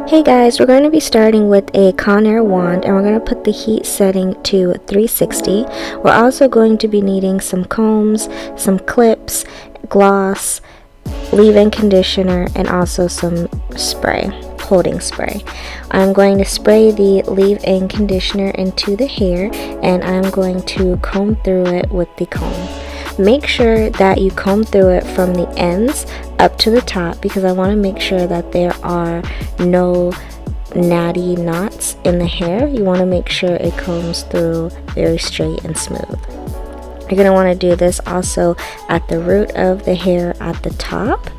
Hey guys, we're going to be starting with a Conair wand and we're going to put the heat setting to 360. We're also going to be needing some combs, some clips, gloss, leave-in conditioner, and also some spray, holding spray. I'm going to spray the leave-in conditioner into the hair and I'm going to comb through it with the comb. Make sure that you comb through it from the ends up to the top because I want to make sure that there are no natty knots in the hair. You want to make sure it combs through very straight and smooth. You're going to want to do this also at the root of the hair at the top.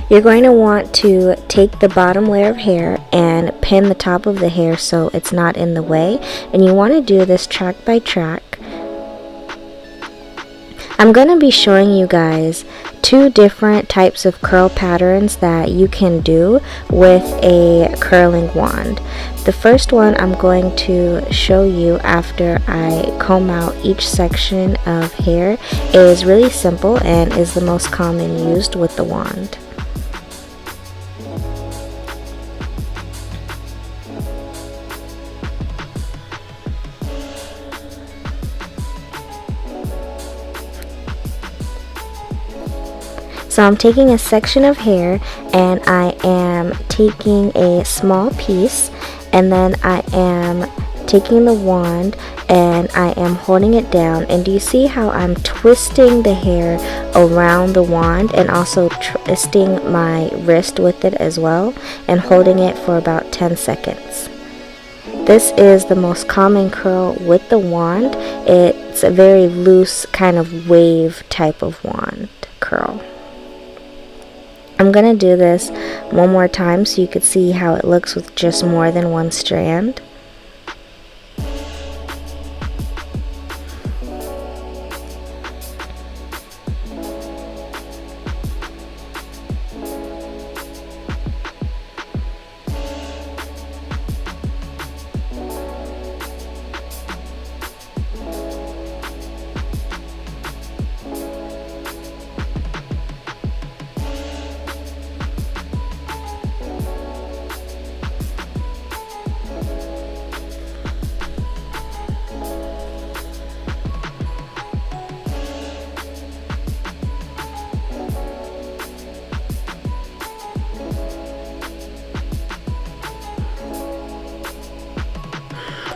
You're going to want to take the bottom layer of hair and pin the top of the hair so it's not in the way, and you want to do this track by track. I'm going to be showing you guys two different types of curl patterns that you can do with a curling wand. The first one I'm going to show you after I comb out each section of hair is really simple and is the most common used with the wand. So I'm taking a section of hair and I am taking a small piece, and then I am taking the wand and I am holding it down, and do you see how I'm twisting the hair around the wand and also twisting my wrist with it as well and holding it for about 10 seconds. This is the most common curl with the wand. It's a very loose kind of wave type of wand curl. I'm going to do this one more time so you could see how it looks with just more than one strand.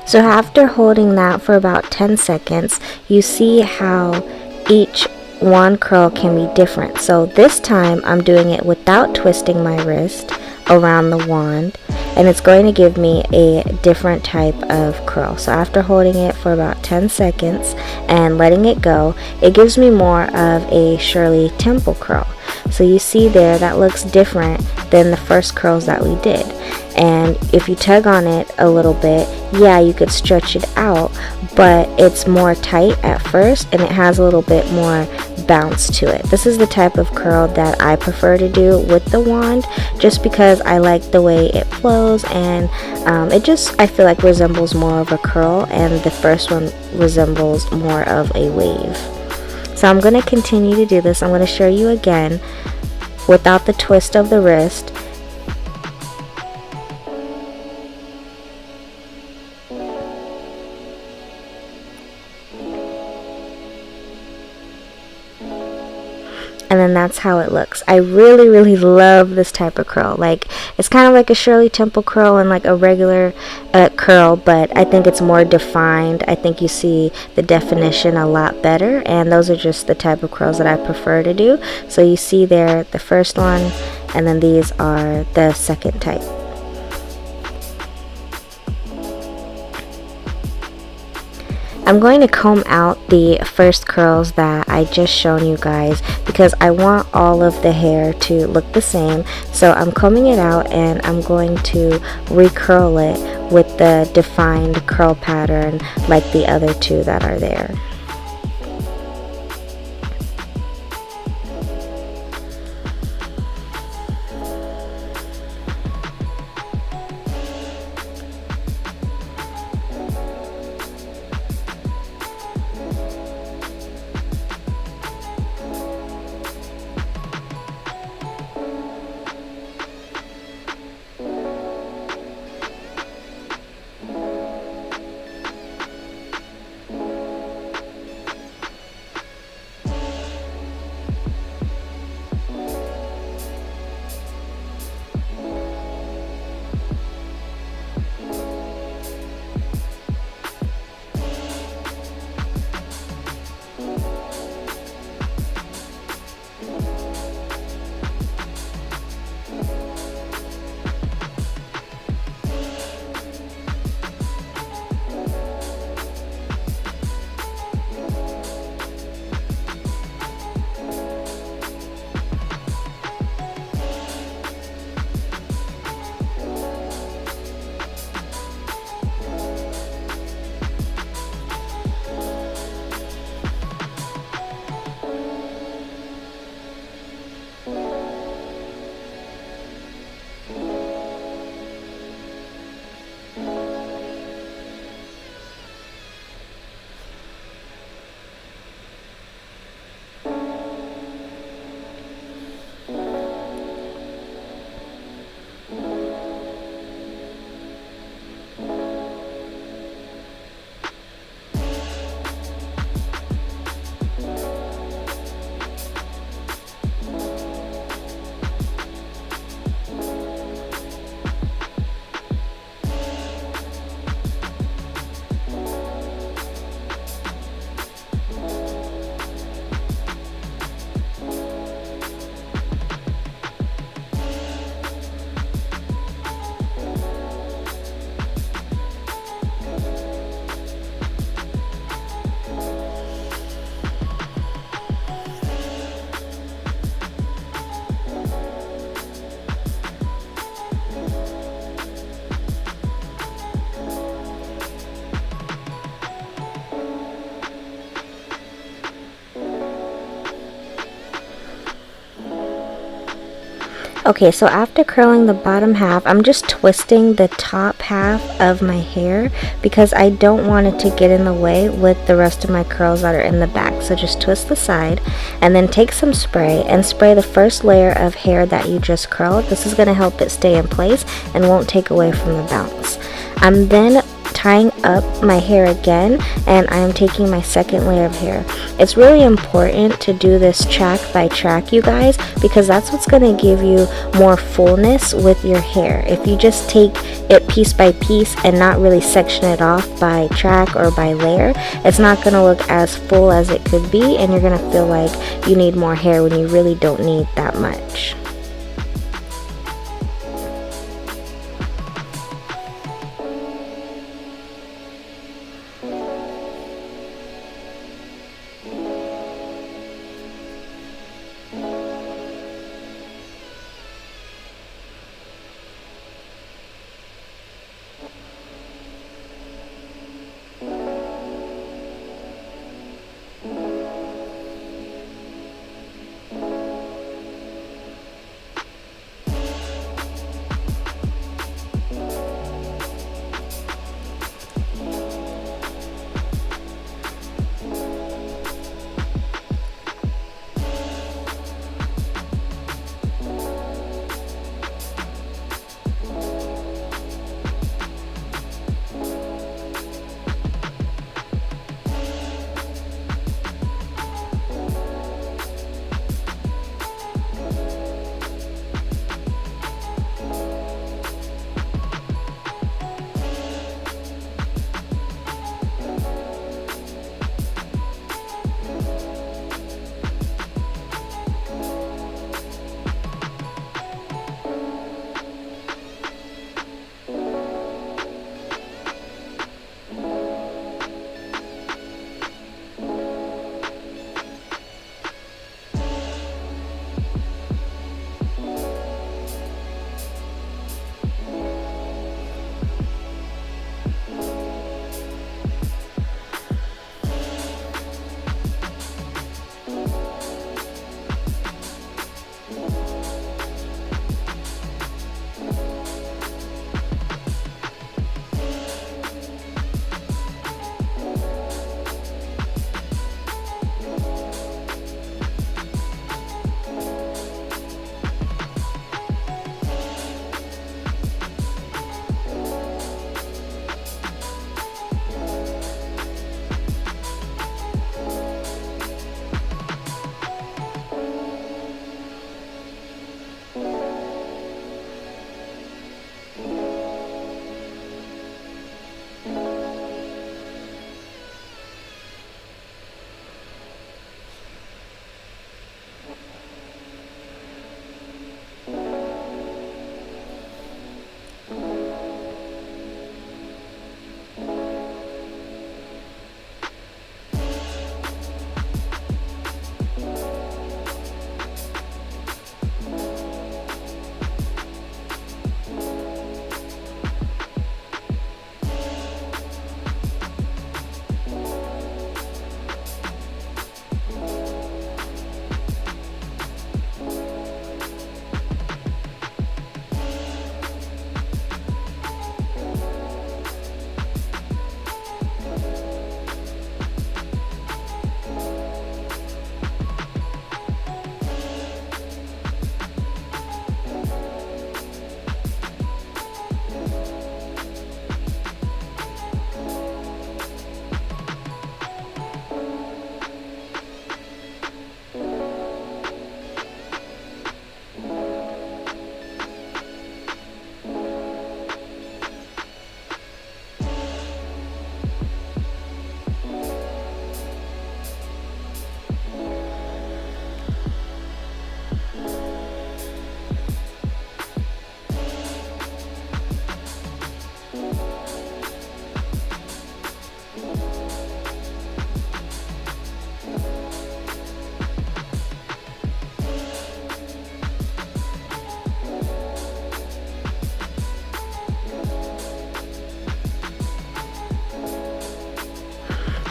So after holding that for about 10 seconds, you see how each wand curl can be different. So this time I'm doing it without twisting my wrist around the wand, and it's going to give me a different type of curl. So after holding it for about 10 seconds and letting it go, it gives me more of a Shirley Temple curl. So you see there, that looks different than the first curls that we did. And if you tug on it a little bit, yeah, you could stretch it out, but it's more tight at first and it has a little bit more bounce to it. This is the type of curl that I prefer to do with the wand just because I like the way it flows, and it just, I feel like, resembles more of a curl, and the first one resembles more of a wave. So I'm going to continue to do this. I'm going to show you again without the twist of the wrist. And then that's how it looks. I really love this type of curl. Like, it's kind of like a Shirley Temple curl and like a regular curl, but I think it's more defined. I think you see the definition a lot better, and those are just the type of curls that I prefer to do. So you see there the first one, and then these are the second type. I'm going to comb out the first curls that I just shown you guys because I want all of the hair to look the same. So I'm combing it out and I'm going to recurl it with the defined curl pattern like the other two that are there. Okay, so after curling the bottom half, I'm just twisting the top half of my hair because I don't want it to get in the way with the rest of my curls that are in the back. So just twist the side and then take some spray and spray the first layer of hair that you just curled. This is going to help it stay in place and won't take away from the bounce. I'm then tying up my hair again, and I am taking my second layer of hair. It's really important to do this track by track, you guys, because that's what's going to give you more fullness with your hair. If you just take it piece by piece and not really section it off by track or by layer, it's not going to look as full as it could be, and you're going to feel like you need more hair when you really don't need that much.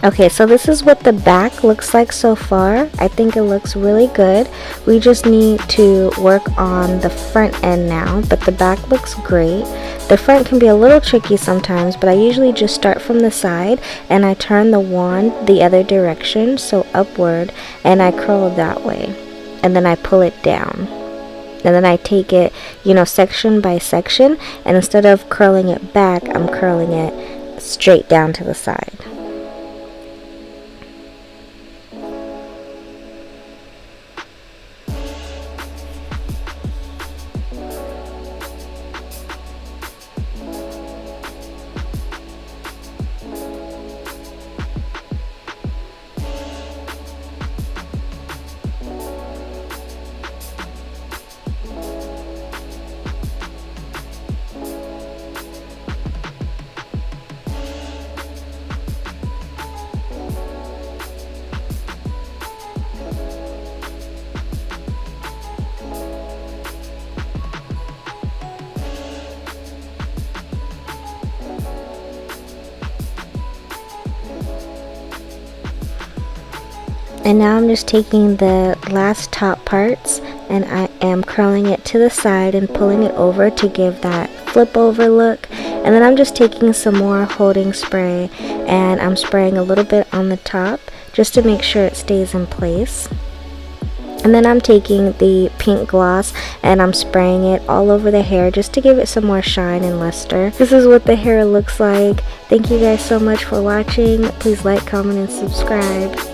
Okay, so this is what the back looks like so far. I think it looks really good. We just need to work on the front end now, but the back looks great. The front can be a little tricky sometimes, but I usually just start from the side and I turn the wand the other direction, so upward, and I curl that way. And then I pull it down. And then I take it, section by section, and instead of curling it back, I'm curling it straight down to the side. And now I'm just taking the last top parts and I am curling it to the side and pulling it over to give that flip over look. And then I'm just taking some more holding spray and I'm spraying a little bit on the top just to make sure it stays in place. And then I'm taking the pink gloss and I'm spraying it all over the hair just to give it some more shine and luster. This is what the hair looks like. Thank you guys so much for watching. Please like, comment, and subscribe.